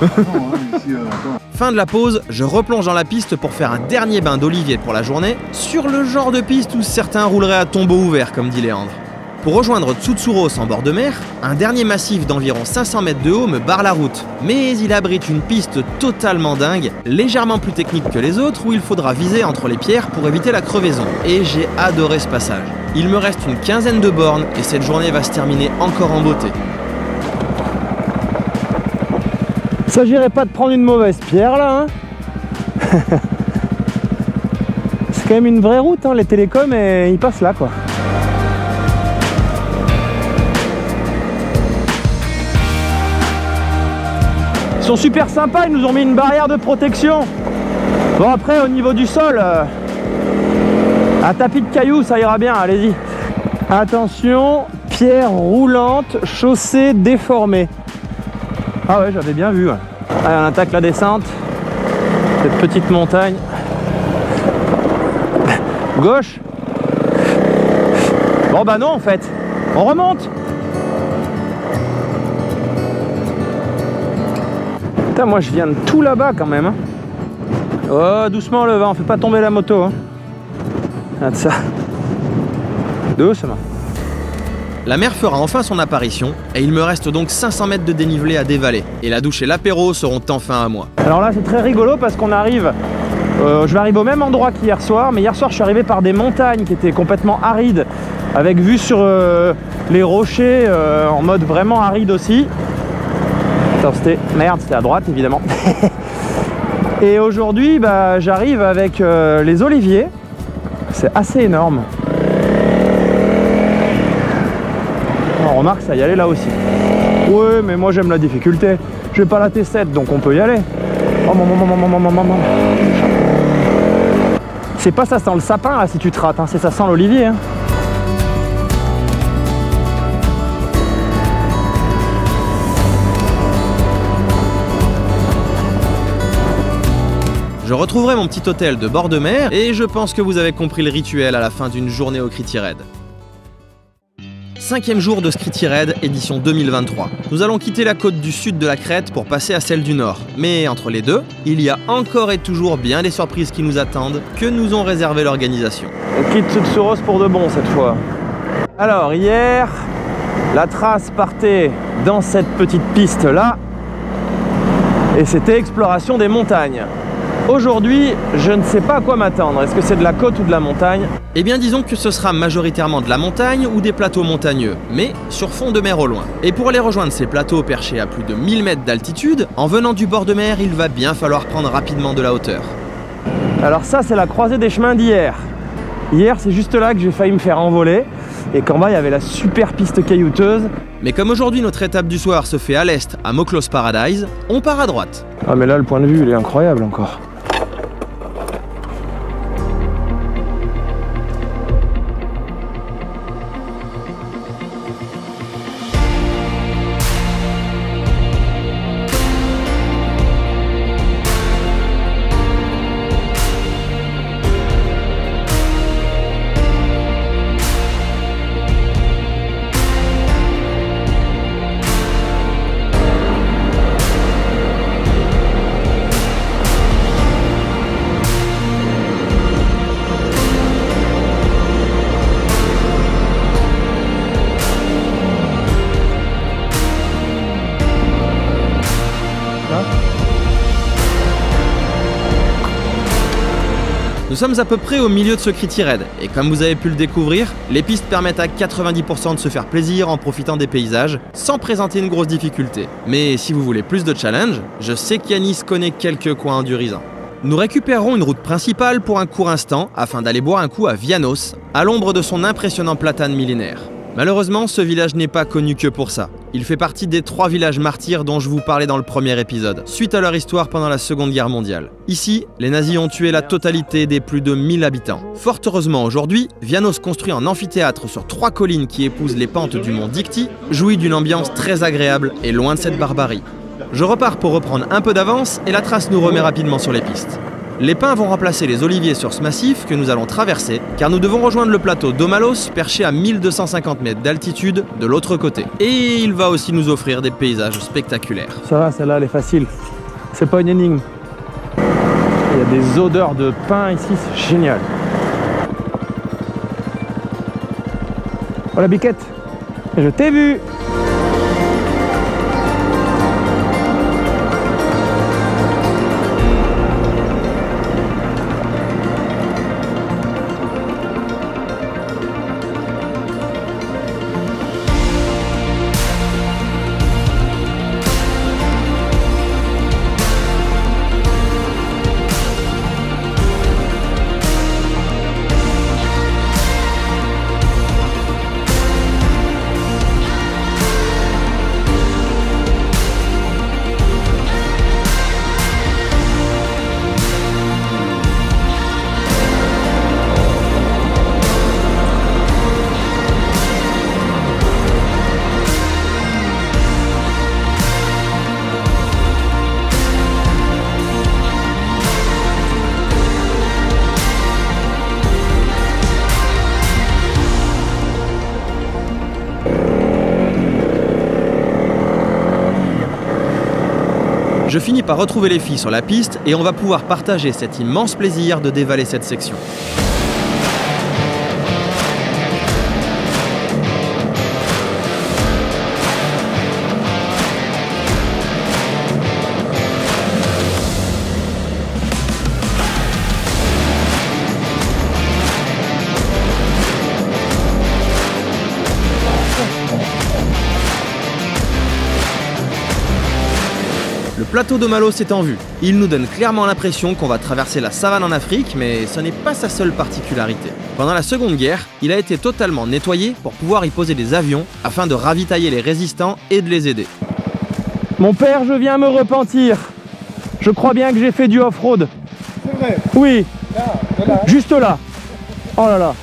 Fin de la pause, je replonge dans la piste pour faire un dernier bain d'olivier pour la journée, sur le genre de piste où certains rouleraient à tombeau ouvert, comme dit Léandre. Pour rejoindre Tsoutsouros en bord de mer, un dernier massif d'environ 500 mètres de haut me barre la route. Mais il abrite une piste totalement dingue, légèrement plus technique que les autres, où il faudra viser entre les pierres pour éviter la crevaison. Et j'ai adoré ce passage. Il me reste une quinzaine de bornes et cette journée va se terminer encore en beauté. S'agirait pas de prendre une mauvaise pierre là hein. C'est quand même une vraie route hein, les télécoms et ils passent là quoi. Ils sont super sympas, ils nous ont mis une barrière de protection. Bon après au niveau du sol, un tapis de cailloux ça ira bien, allez-y. Attention, pierre roulante, chaussée déformée. Ah ouais, j'avais bien vu. Ouais. Allez, on attaque la descente. Cette petite montagne. Gauche. Bon bah non en fait. On remonte. Putain, moi je viens de tout là-bas quand même. Hein. Oh, doucement le vent, fais pas tomber la moto. Hein. Regarde ça. Doucement. La mer fera enfin son apparition et il me reste donc 500 mètres de dénivelé à dévaler. Et la douche et l'apéro seront enfin à moi. Alors là c'est très rigolo parce qu'on arrive, je vais arriver au même endroit qu'hier soir, mais hier soir je suis arrivé par des montagnes qui étaient complètement arides, avec vue sur les rochers en mode vraiment aride aussi. Attends, merde, c'était à droite évidemment. Et aujourd'hui, bah, j'arrive avec les oliviers. C'est assez énorme. On remarque, ça y allait là aussi. Ouais, mais moi j'aime la difficulté. J'ai pas la T7, donc on peut y aller. Oh, maman. C'est pas ça sent le sapin là si tu te rates, hein. C'est ça sent l'olivier. Hein. Je retrouverai mon petit hôtel de bord de mer et je pense que vous avez compris le rituel à la fin d'une journée au Critty Raid. 5e jour de Critty Raid, édition 2023. Nous allons quitter la côte du sud de la Crète pour passer à celle du nord. Mais entre les deux, il y a encore et toujours bien des surprises qui nous attendent, que nous ont réservé l'organisation. On quitte Tsutsuros pour de bon cette fois. Alors hier, la trace partait dans cette petite piste là, et c'était exploration des montagnes. Aujourd'hui, je ne sais pas à quoi m'attendre. Est-ce que c'est de la côte ou de la montagne? Eh bien disons que ce sera majoritairement de la montagne ou des plateaux montagneux, mais sur fond de mer au loin. Et pour aller rejoindre ces plateaux perchés à plus de 1000 mètres d'altitude, en venant du bord de mer, il va bien falloir prendre rapidement de la hauteur. Alors ça, c'est la croisée des chemins d'hier. Hier, c'est juste là que j'ai failli me faire envoler, et qu'en bas, il y avait la super piste caillouteuse. Mais comme aujourd'hui notre étape du soir se fait à l'est, à Moklos Paradise, on part à droite. Ah mais là, le point de vue, il est incroyable encore. Nous sommes à peu près au milieu de ce Critty Raid, et comme vous avez pu le découvrir, les pistes permettent à 90% de se faire plaisir en profitant des paysages, sans présenter une grosse difficulté. Mais si vous voulez plus de challenge, je sais qu'Yanis connaît quelques coins endurisants. Nous récupérerons une route principale pour un court instant, afin d'aller boire un coup à Vianos, à l'ombre de son impressionnant platane millénaire. Malheureusement, ce village n'est pas connu que pour ça. Il fait partie des 3 villages martyrs dont je vous parlais dans le premier épisode, suite à leur histoire pendant la Seconde Guerre mondiale. Ici, les nazis ont tué la totalité des plus de 1000 habitants. Fort heureusement aujourd'hui, Vianos, construit en amphithéâtre sur 3 collines qui épousent les pentes du mont Dicti, jouit d'une ambiance très agréable et loin de cette barbarie. Je repars pour reprendre un peu d'avance et la trace nous remet rapidement sur les pistes. Les pins vont remplacer les oliviers sur ce massif que nous allons traverser, car nous devons rejoindre le plateau d'Omalos, perché à 1250 mètres d'altitude de l'autre côté. Et il va aussi nous offrir des paysages spectaculaires. Ça va, celle-là, elle est facile. C'est pas une énigme. Il y a des odeurs de pin ici, c'est génial. Oh la biquette, je t'ai vu. Je finis par retrouver les filles sur la piste et on va pouvoir partager cet immense plaisir de dévaler cette section. plateau de Malos est en vue. Il nous donne clairement l'impression qu'on va traverser la savane en Afrique, mais ce n'est pas sa seule particularité. Pendant la Seconde Guerre, il a été totalement nettoyé pour pouvoir y poser des avions afin de ravitailler les résistants et de les aider. Mon père, je viens me repentir. Je crois bien que j'ai fait du off-road. C'est vrai. Oui, Là, juste là. Oh là là.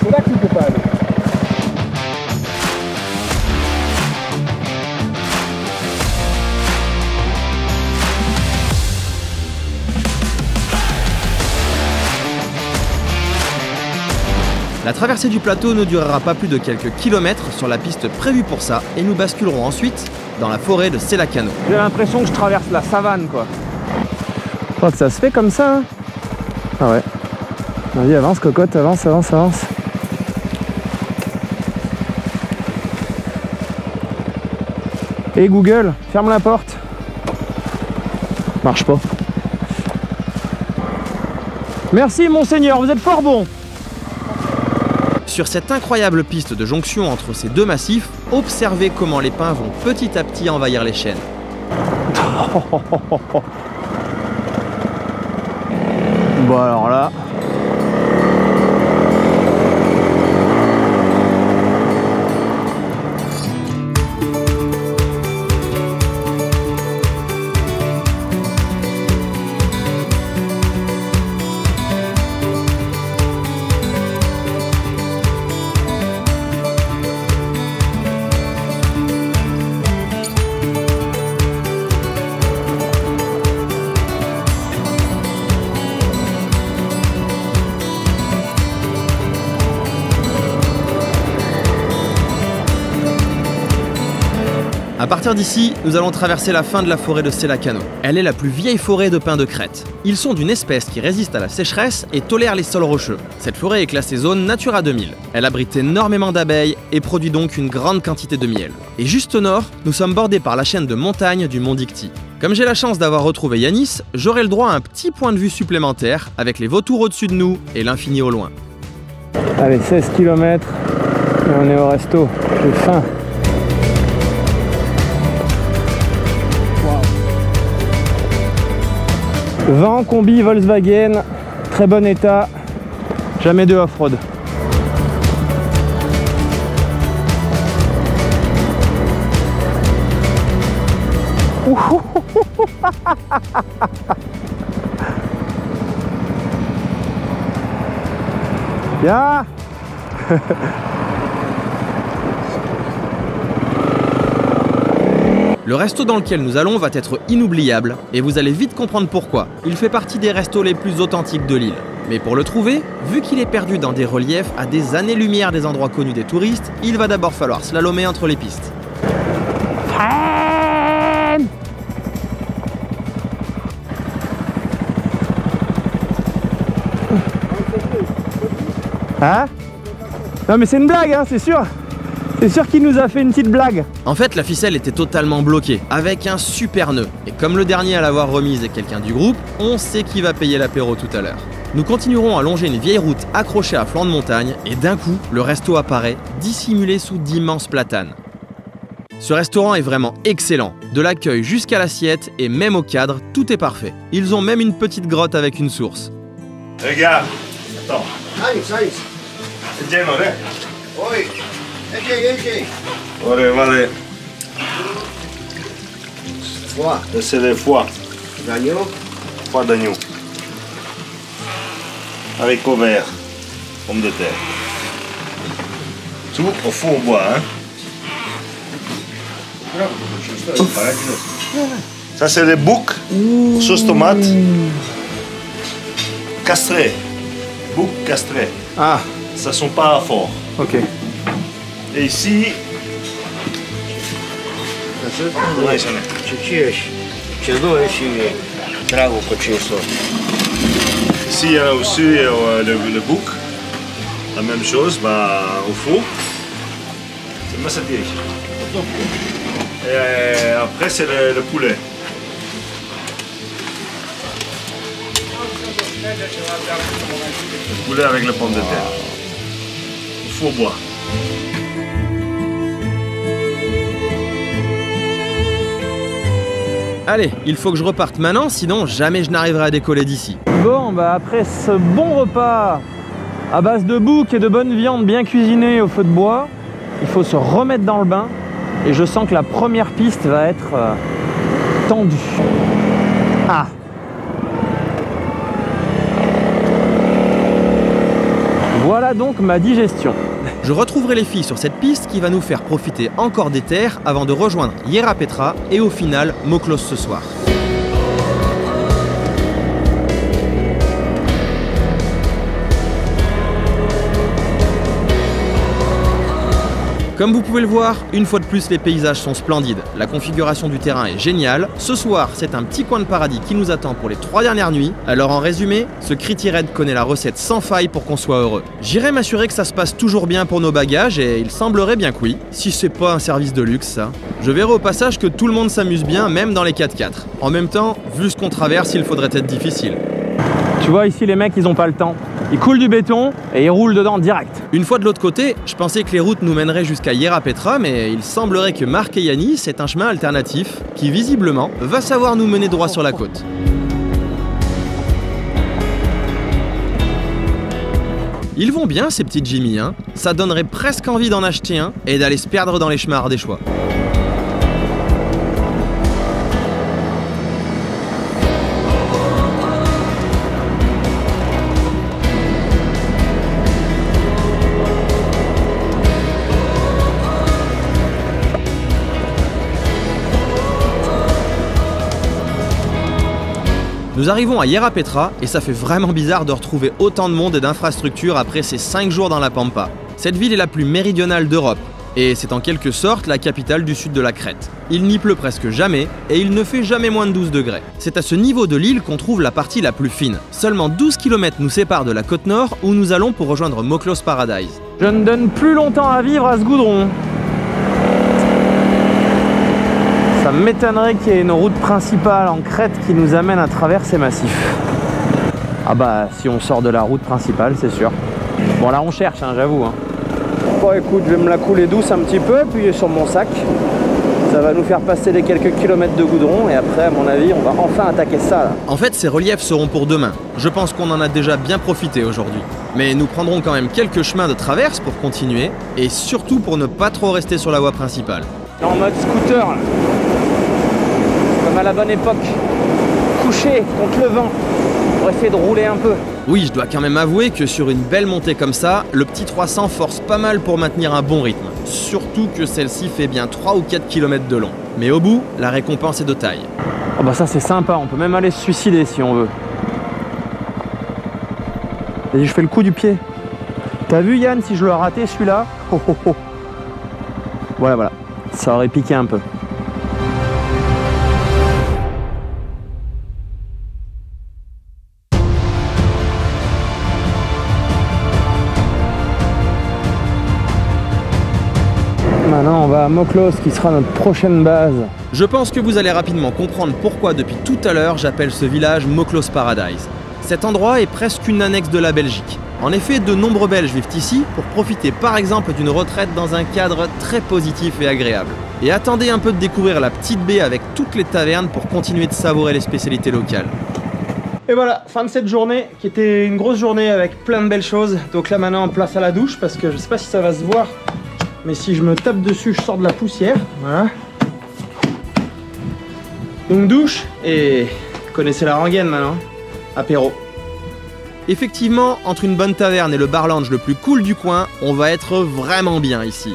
c'est là que tu peux pas aller. La traversée du plateau ne durera pas plus de quelques kilomètres sur la piste prévue pour ça et nous basculerons ensuite dans la forêt de Selakano. J'ai l'impression que je traverse la savane, quoi. Je crois que ça se fait comme ça, hein. Ah ouais. Vas-y, avance, cocotte, avance, avance, avance. Et Google, ferme la porte. Marche pas. Merci, monseigneur, vous êtes fort bon. Sur cette incroyable piste de jonction entre ces deux massifs, observez comment les pins vont petit à petit envahir les chênes. Bon alors là... À partir d'ici, nous allons traverser la fin de la forêt de Selakano. Elle est la plus vieille forêt de pins de Crète. Ils sont d'une espèce qui résiste à la sécheresse et tolère les sols rocheux. Cette forêt est classée zone Natura 2000. Elle abrite énormément d'abeilles et produit donc une grande quantité de miel. Et juste au nord, nous sommes bordés par la chaîne de montagnes du mont Dikti. Comme j'ai la chance d'avoir retrouvé Yanis, j'aurai le droit à un petit point de vue supplémentaire avec les vautours au-dessus de nous et l'infini au loin. Allez, 16 km et on est au resto. J'ai faim. Vent, combi, Volkswagen, très bon état, jamais de off-road. Bien. Le resto dans lequel nous allons va être inoubliable et vous allez vite comprendre pourquoi. Il fait partie des restos les plus authentiques de l'île. Mais pour le trouver, vu qu'il est perdu dans des reliefs à des années-lumière des endroits connus des touristes, il va d'abord falloir slalomer entre les pistes. Hein? Non mais c'est une blague, hein, c'est sûr. C'est sûr qu'il nous a fait une petite blague. En fait, la ficelle était totalement bloquée, avec un super nœud. Et comme le dernier à l'avoir remise est quelqu'un du groupe, on sait qui va payer l'apéro tout à l'heure. Nous continuerons à longer une vieille route accrochée à flanc de montagne, et d'un coup, le resto apparaît, dissimulé sous d'immenses platanes. Ce restaurant est vraiment excellent. De l'accueil jusqu'à l'assiette, et même au cadre, tout est parfait. Ils ont même une petite grotte avec une source. Regarde. Attends. Nice. C'est bien, ouais. Oui. AJ. Allez. Foie. Ça, c'est les foies. D'agneau. Foie d'agneau. Haricots verts. Pommes de terre. Tout au four au bois, hein. Ça, c'est les boucs. Sauce tomate. Castrés. Boucs castrés. Ah, Ça sont pas forts. ok. Et ici, ici il y a aussi le bouc. La même chose, au four. C'est massaté. Et après, c'est le poulet. Le poulet avec les pommes de terre. Au four bois. Allez, il faut que je reparte maintenant, sinon jamais je n'arriverai à décoller d'ici. Bon, bah après ce bon repas à base de bouc et de bonne viande bien cuisinée au feu de bois, il faut se remettre dans le bain et je sens que la première piste va être tendue. Ah! Voilà donc ma digestion. Je retrouverai les filles sur cette piste qui va nous faire profiter encore des terres avant de rejoindre Ierapetra et au final Moklos ce soir. Comme vous pouvez le voir, une fois de plus les paysages sont splendides, la configuration du terrain est géniale. Ce soir, c'est un petit coin de paradis qui nous attend pour les 3 dernières nuits. Alors en résumé, ce Critty Red connaît la recette sans faille pour qu'on soit heureux. J'irai m'assurer que ça se passe toujours bien pour nos bagages et il semblerait bien que oui, si c'est pas un service de luxe ça. Je verrai au passage que tout le monde s'amuse bien, même dans les 4x4. En même temps, vu ce qu'on traverse, il faudrait être difficile. Tu vois ici les mecs ils ont pas le temps. Ils coulent du béton et ils roulent dedans direct. Une fois de l'autre côté, je pensais que les routes nous mèneraient jusqu'à Ierapetra, mais il semblerait que Markeyani, c'est un chemin alternatif qui visiblement va savoir nous mener droit sur la côte. Ils vont bien ces petits Jimmy, hein. Ça donnerait presque envie d'en acheter un et d'aller se perdre dans les chemins ardéchois. Nous arrivons à Ierapetra et ça fait vraiment bizarre de retrouver autant de monde et d'infrastructures après ces 5 jours dans la Pampa. Cette ville est la plus méridionale d'Europe et c'est en quelque sorte la capitale du sud de la Crète. Il n'y pleut presque jamais et il ne fait jamais moins de 12 degrés. C'est à ce niveau de l'île qu'on trouve la partie la plus fine. Seulement 12 km nous séparent de la côte nord où nous allons pour rejoindre Moklos Paradise. Je ne donne plus longtemps à vivre à ce goudron. Ça m'étonnerait qu'il y ait une route principale en Crète qui nous amène à travers ces massifs. Ah bah si on sort de la route principale, c'est sûr. Bon là on cherche, hein, j'avoue. Hein. Bon écoute, je vais me la couler douce un petit peu, appuyer sur mon sac. Ça va nous faire passer les quelques kilomètres de goudron et après à mon avis on va enfin attaquer ça là. En fait ces reliefs seront pour demain. Je pense qu'on en a déjà bien profité aujourd'hui. Mais nous prendrons quand même quelques chemins de traverse pour continuer et surtout pour ne pas trop rester sur la voie principale. En mode scooter là. Comme à la bonne époque, couché contre le vent pour essayer de rouler un peu. Oui, je dois quand même avouer que sur une belle montée comme ça, le petit 300 force pas mal pour maintenir un bon rythme. Surtout que celle-ci fait bien 3 ou 4 km de long. Mais au bout, la récompense est de taille. Oh bah ça c'est sympa, on peut même aller se suicider si on veut. Et je fais le coup du pied. T'as vu Yann si je le ratais celui-là? Oh, oh, oh. Voilà, ça aurait piqué un peu. Maintenant on va à Moklos qui sera notre prochaine base. Je pense que vous allez rapidement comprendre pourquoi depuis tout à l'heure j'appelle ce village Moklos Paradise. Cet endroit est presque une annexe de la Belgique. En effet, de nombreux Belges vivent ici pour profiter par exemple d'une retraite dans un cadre très positif et agréable. Et attendez un peu de découvrir la petite baie avec toutes les tavernes pour continuer de savourer les spécialités locales. Et voilà, fin de cette journée qui était une grosse journée avec plein de belles choses. Donc là maintenant place à la douche parce que je sais pas si ça va se voir. Mais si je me tape dessus, je sors de la poussière. Voilà. Donc douche et vous connaissez la rengaine maintenant. Apéro. Effectivement, entre une bonne taverne et le bar lounge le plus cool du coin, on va être vraiment bien ici.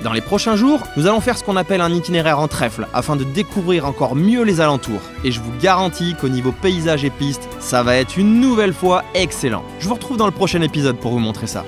Dans les prochains jours, nous allons faire ce qu'on appelle un itinéraire en trèfle afin de découvrir encore mieux les alentours. Et je vous garantis qu'au niveau paysage et piste, ça va être une nouvelle fois excellent. Je vous retrouve dans le prochain épisode pour vous montrer ça.